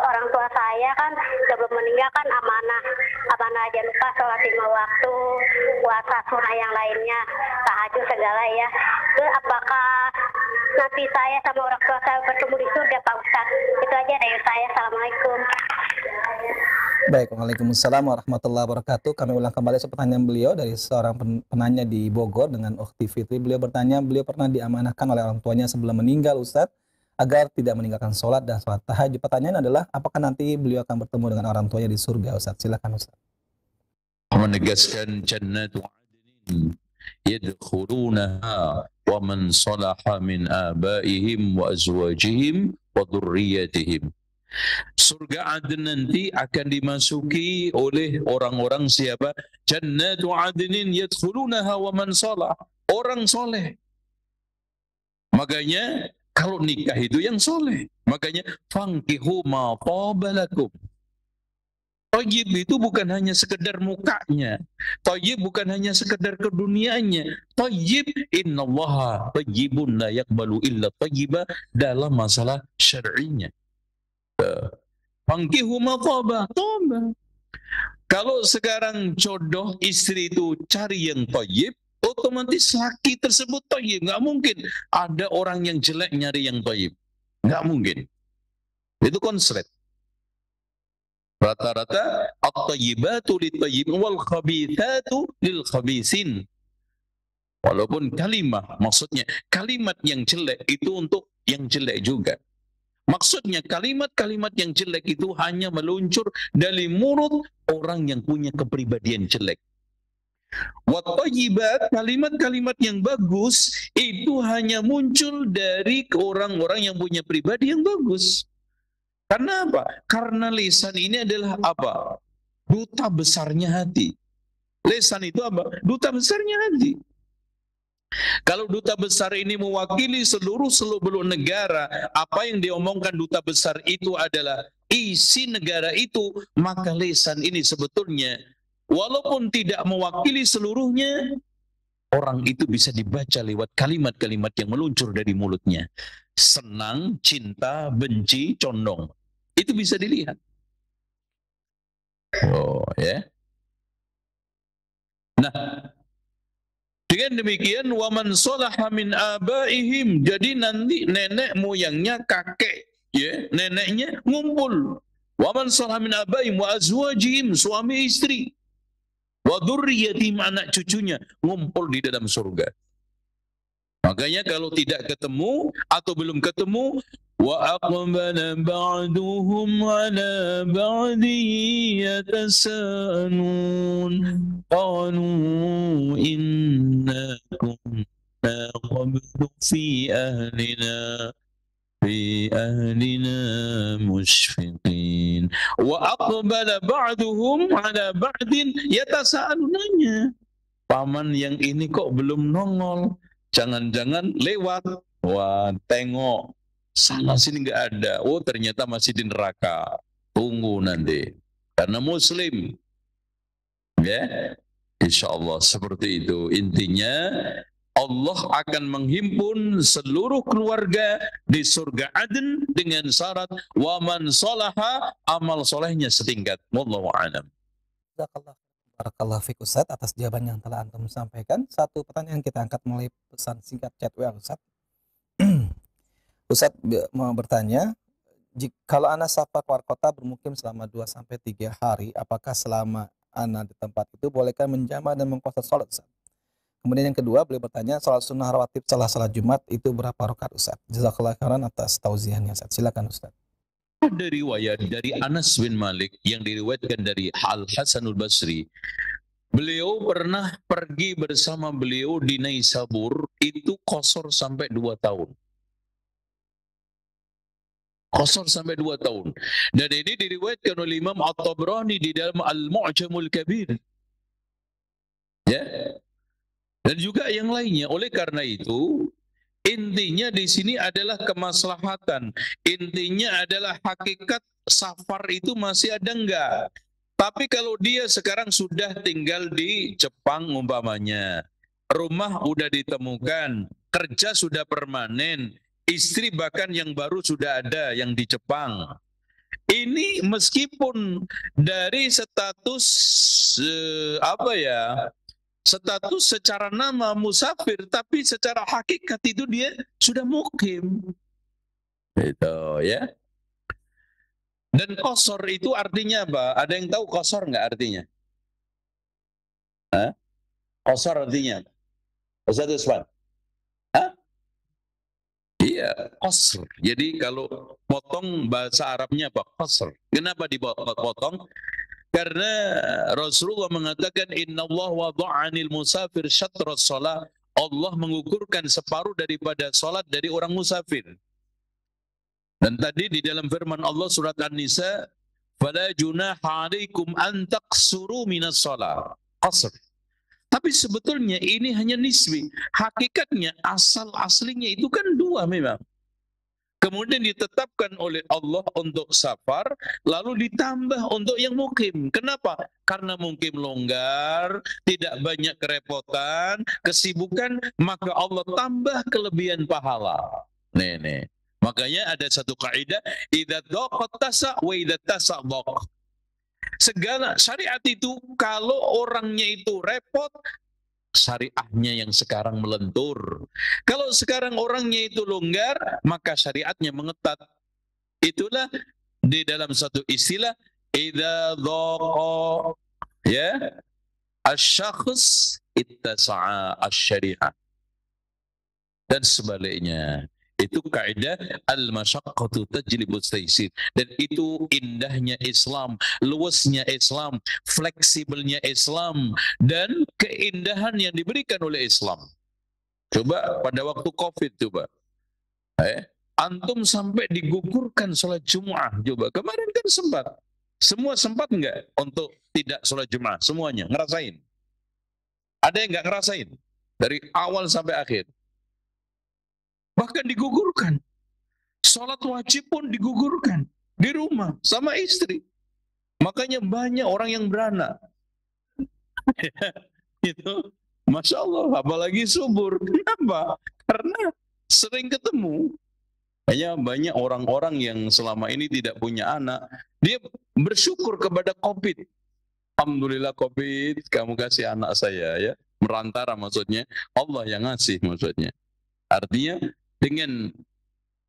orang tua saya kan sebelum meninggal kan amanah aja lupa sholat 5 waktu, puasa sunnah yang lainnya, tahajud segala ya. Terus apakah nanti saya sama orang tua saya bertemu di surga, Pak Ustadz? Itu aja dari saya. Assalamualaikum. Baik, waalaikumsalam warahmatullahi wabarakatuh. Kami ulang kembali pertanyaan beliau dari seorang penanya di Bogor dengan Ukhti Fitri. Beliau bertanya, beliau pernah diamanahkan oleh orang tuanya sebelum meninggal, Ustadz, agar tidak meninggalkan sholat dan sholat tahajud. Pertanyaan adalah, apakah nanti beliau akan bertemu dengan orang tuanya di surga, Ustadz? Silakan, Ustadz. Menegaskan jannatu adnin yadkhulunaha wa man salaha min abaihim wa azwajihim wa dhurriyyatihim. Surga Aden nanti akan dimasuki oleh orang-orang siapa? Jannatu adnin yadkhulunaha wa man salah. Orang soleh. Makanya kalau nikah itu yang soleh. Makanya fankihu ma tabalakum. Thayyib itu bukan hanya sekedar mukanya. Thayyib bukan hanya sekedar keduniaannya. Thayyib innallaha thayyibun la yaqbalu illa thayyiba dalam masalah syar'inya. Fankihu ma taba. Kalau sekarang jodoh istri itu cari yang thayyib, otomatis laki tersebut thayyib. Nggak mungkin ada orang yang jelek nyari yang thayyib. Nggak mungkin. Itu konslet. Rata-rata at-thayyibatu lit-thayyibin wal khabithatu lil khabisin. Walaupun maksudnya kalimat yang jelek itu untuk yang jelek juga. Maksudnya kalimat-kalimat yang jelek itu hanya meluncur dari mulut orang yang punya kepribadian jelek. Wa thayyibat, kalimat-kalimat yang bagus itu hanya muncul dari orang-orang yang punya pribadi yang bagus. Karena apa? Karena lisan ini adalah apa? Duta besarnya hati. Lisan itu apa? Duta besarnya hati. Kalau duta besar ini mewakili seluruh negara, apa yang diomongkan duta besar itu adalah isi negara itu, maka lisan ini sebetulnya walaupun tidak mewakili seluruhnya, orang itu bisa dibaca lewat kalimat-kalimat yang meluncur dari mulutnya. Senang, cinta, benci, condong. Itu bisa dilihat. Oh, ya. Nah, dengan demikian waman sholaha min abaihim, jadi nanti nenek moyangnya, kakek, ya, neneknya ngumpul. Waman sholaha min abaihim wa azwajihim, suami istri. Wa dzurriyyatihim, anak cucunya ngumpul di dalam surga. Makanya kalau tidak ketemu atau belum ketemu, wa aqbala ba'duhum ala ba'di yatasaalun qalu inna kunna qablu fi ahlina mushfiqin wa aqbala ba'duhum ala ba'din yatasaalunanya. Paman yang ini kok belum nongol, jangan-jangan lewat, wah tengok sana sini nggak ada, oh ternyata masih di neraka, tunggu nanti karena muslim, ya, insya Allah seperti itu. Intinya Allah akan menghimpun seluruh keluarga di surga Aden dengan syarat waman sholaha, amal solehnya setingkat. Wallahu a'lam. Barakallahu fiik Ustadz atas jawaban yang telah Antum sampaikan. Satu pertanyaan kita angkat melalui pesan singkat chat WA Ustadz. Ustadz mau bertanya, kalau Ana safar keluar kota bermukim selama 2-3 hari, apakah selama Ana di tempat itu bolehkah menjama dan mengqashar sholat, Ustadz? Kemudian yang kedua, beliau bertanya, sholat sunnah rawatib setelah sholat Jumat itu berapa rakaat, Ustadz? Jazakallahu khairan atas tauziahnya, Ustadz. Silakan, Ustadz. Ada riwayat dari Anas bin Malik yang diriwayatkan dari Al Hasanul Basri. Beliau pernah pergi bersama beliau di Naisabur, itu qashar sampai 2 tahun. Qasar sampai 2 tahun. Dan ini diriwayatkan oleh Imam At-Tabrani di dalam Al-Mu'jamul Kabir. Ya. Dan juga yang lainnya. Oleh karena itu, intinya di sini adalah kemaslahatan. Intinya adalah hakikat safar itu masih ada enggak. Tapi kalau dia sekarang sudah tinggal di Jepang umpamanya, rumah udah ditemukan, kerja sudah permanen, istri bahkan yang baru sudah ada yang di Jepang. Ini meskipun dari status status secara nama musafir, tapi secara hakikat itu dia sudah mukim. Itu ya. Dan qasar itu artinya apa? Ada yang tahu qasar nggak artinya? Hah? Qasar artinya apa? Ustaz Usman? Hah? Iya, qasr. Jadi kalau potong bahasa Arabnya apa? Qasr. Kenapa dipotong? Karena Rasulullah mengatakan innallah wada'anil musafir syatras shalah. Allah mengukurkan separuh daripada salat dari orang musafir. Dan tadi di dalam firman Allah surat An-Nisa, fala junaha 'alaikum an taqsuru minas shalah. Qasr. Tapi sebetulnya ini hanya nisbi. Hakikatnya aslinya itu kan 2 memang. Kemudian ditetapkan oleh Allah untuk safar, lalu ditambah untuk yang mukim. Kenapa? Karena mukim longgar, tidak banyak kerepotan, kesibukan, maka Allah tambah kelebihan pahala. Nih. Makanya ada satu kaidah, idza dhaqat tasa' wa idza tasa' dhaq. Segala syariat itu kalau orangnya itu repot, syariahnya yang sekarang melentur. Kalau sekarang orangnya itu longgar, maka syariatnya mengetat. Itulah di dalam satu istilah, idza dhaqa ya asy-syakhs ittasa'a asy-syari'ah. Dan sebaliknya. Itu kaidah al-masyaqqatu tajlibut taysir. Dan itu indahnya Islam, luasnya Islam, fleksibelnya Islam, dan keindahan yang diberikan oleh Islam. Coba pada waktu Covid coba. Antum sampai digugurkan sholat Jumat. Coba kemarin kan sempat. Semua sempat enggak untuk tidak sholat Jumat? Semuanya ngerasain. Ada yang enggak ngerasain? Dari awal sampai akhir. Bahkan digugurkan. Sholat wajib pun digugurkan. Di rumah, sama istri. Makanya banyak orang yang beranak. Itu, Masya Allah, apalagi subur. Kenapa? Karena sering ketemu. Hanya banyak orang-orang yang selama ini tidak punya anak. Dia bersyukur kepada COVID. Alhamdulillah COVID, kamu kasih anak saya ya. Merantara maksudnya. Allah yang ngasih maksudnya. Artinya, dengan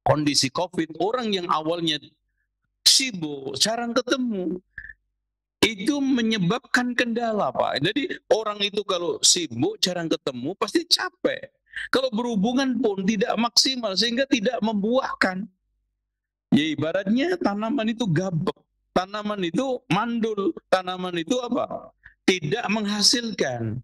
kondisi COVID, orang yang awalnya sibuk, jarang ketemu, itu menyebabkan kendala, Pak. Jadi orang itu kalau sibuk, jarang ketemu, pasti capek. Kalau berhubungan pun tidak maksimal, sehingga tidak membuahkan. Ya ibaratnya tanaman itu gabek, tanaman itu mandul, tanaman itu apa? Tidak menghasilkan.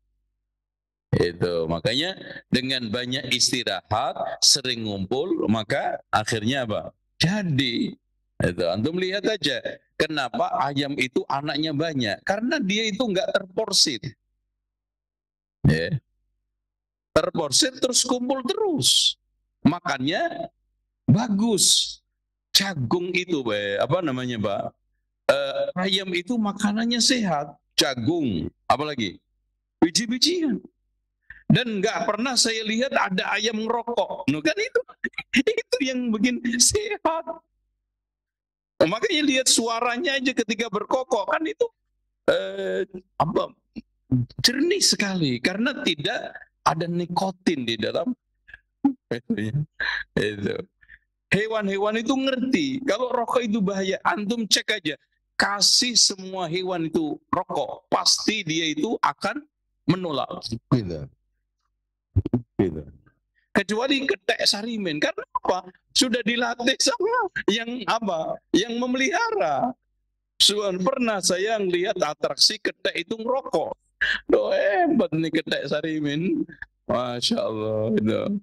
Itu makanya dengan banyak istirahat, sering ngumpul, maka akhirnya apa? Jadi itu antum lihat aja kenapa ayam itu anaknya banyak, karena dia itu nggak terporsir, ya. Terporsir terus kumpul terus, makannya bagus. Jagung itu, apa namanya, Pak? Ayam itu makanannya sehat, jagung, apalagi biji-bijian. Dan nggak pernah saya lihat ada ayam ngerokok. No, kan itu yang bikin sehat. Makanya lihat suaranya aja ketika berkokok kan itu jernih sekali karena tidak ada nikotin di dalam itu. Hewan-hewan itu ngerti kalau rokok itu bahaya. Antum cek aja, kasih semua hewan itu rokok, pasti dia itu akan menolak. Gitu. Kecuali ketek sarimen, karena apa? Sudah dilatih sama yang apa? Yang memelihara. Pernah saya ngelihat atraksi ketek itu ngerokok. Doh hebat nih ketek sarimen, Masya Allah itu.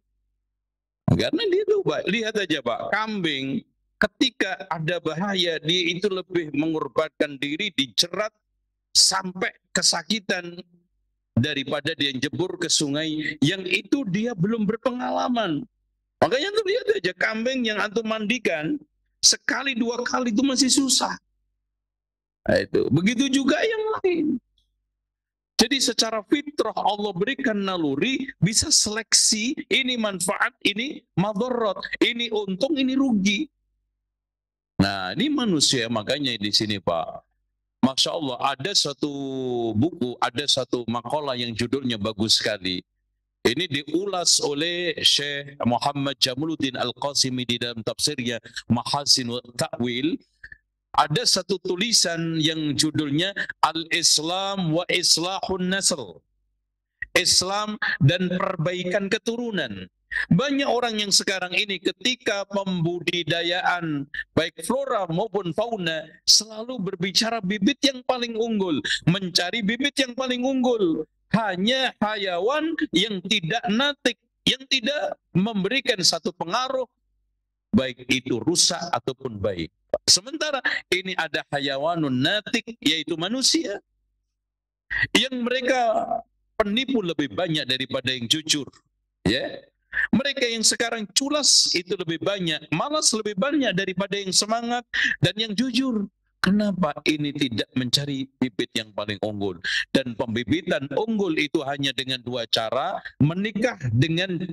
Karena dia tuh, Pak, lihat aja Pak, kambing ketika ada bahaya, dia itu lebih mengorbankan diri, dijerat sampai kesakitan daripada dia jebur ke sungai yang itu dia belum berpengalaman. Makanya tuh lihat aja kambing yang antum mandikan sekali dua kali itu masih susah. Nah, itu begitu juga yang lain. Jadi secara fitrah Allah berikan naluri, bisa seleksi, ini manfaat, ini madarat, ini untung, ini rugi. Nah, ini manusia, makanya di sini Pak, Masya Allah, ada satu buku, ada satu makalah yang judulnya bagus sekali. Ini diulas oleh Syekh Muhammad Jamaluddin Al-Qasimi di dalam tafsirnya Mahasin wa Ta'wil. Ada satu tulisan yang judulnya Al-Islam wa Islahun Nasl. Islam dan perbaikan keturunan. Banyak orang yang sekarang ini ketika pembudidayaan baik flora maupun fauna selalu berbicara bibit yang paling unggul, mencari bibit yang paling unggul. Hanya hayawan yang tidak natik, yang tidak memberikan satu pengaruh baik itu rusak ataupun baik. Sementara ini ada hayawanun natik, yaitu manusia, yang mereka penipu lebih banyak daripada yang jujur. Ya, mereka yang sekarang culas itu lebih banyak, malas lebih banyak daripada yang semangat dan yang jujur. Kenapa ini tidak mencari bibit yang paling unggul? Dan pembibitan unggul itu hanya dengan dua cara, menikah dengan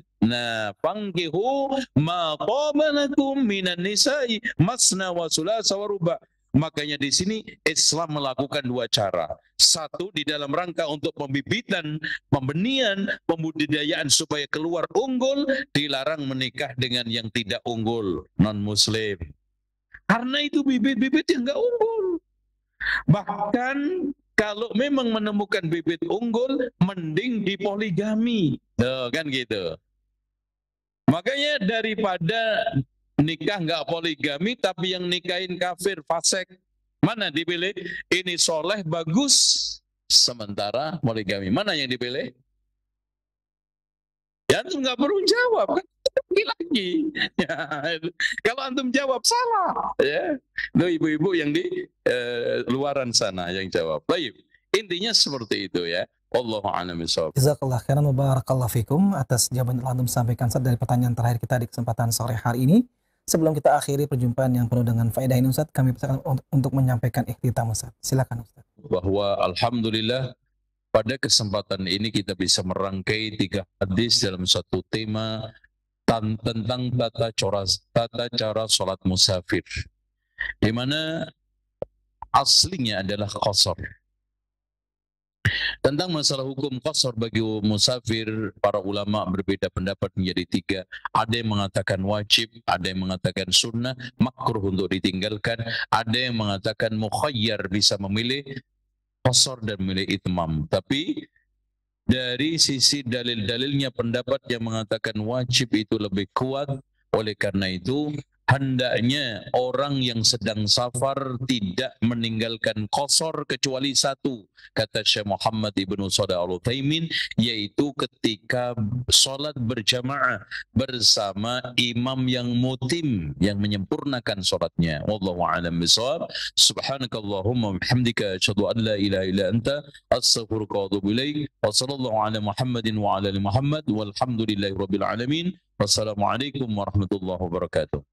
fankihu ma taba lakum minan nisa'i masna wa sulasa wa ruba'. Makanya di sini Islam melakukan dua cara. Satu, di dalam rangka untuk pembibitan, pembenihan, pembudidayaan supaya keluar unggul, dilarang menikah dengan yang tidak unggul, non-muslim. Karena itu bibit-bibit yang nggak unggul. Bahkan kalau memang menemukan bibit unggul, mending dipoligami. Kan gitu. Makanya daripada nikah nggak poligami, tapi yang nikahin kafir, fasik, mana dipilih? Ini soleh, bagus, sementara poligami. Mana yang dipilih? Ya antum nggak perlu jawab, kan lagi. Ya, kalau antum jawab salah, ya. Loh, ibu-ibu yang di luaran sana yang jawab. Baik, intinya seperti itu ya. Allahu a'lam bishawab. Jazakallah khairan wa barakallahu fikum atas jawaban yang antum sampaikan dari pertanyaan terakhir kita di kesempatan sore hari ini. Sebelum kita akhiri perjumpaan yang penuh dengan faedah ini Ustaz, kami persilakan untuk menyampaikan ikhtitam Ustaz. Silakan Ustaz. Bahwa alhamdulillah pada kesempatan ini kita bisa merangkai 3 hadis dalam satu tema tentang tata cara sholat musafir, di mana aslinya adalah qasar. Tentang masalah hukum qasar bagi musafir, para ulama berbeda pendapat menjadi 3. Ada yang mengatakan wajib, ada yang mengatakan sunnah, makruh untuk ditinggalkan, ada yang mengatakan mukhayyar, bisa memilih qasar dan memilih itmam. Tapi dari sisi dalil-dalilnya pendapat yang mengatakan wajib itu lebih kuat. Oleh karena itu hendaknya orang yang sedang safar tidak meninggalkan qasar kecuali satu, kata Syekh Muhammad Ibnu Shalih Al-Utsaimin, yaitu ketika sholat berjamaah bersama imam yang mutim, yang menyempurnakan sholatnya. Wallahu a'lam bishawab. Subhanakallahumma wa bihamdika asyhadu an la ilaha illa anta astaghfiruka wa atubu ilaik. Wa sallallahu ala Muhammadin wa ala ali Muhammad walhamdulillahi rabbil alamin. Wassalamualaikum warahmatullahi wabarakatuh.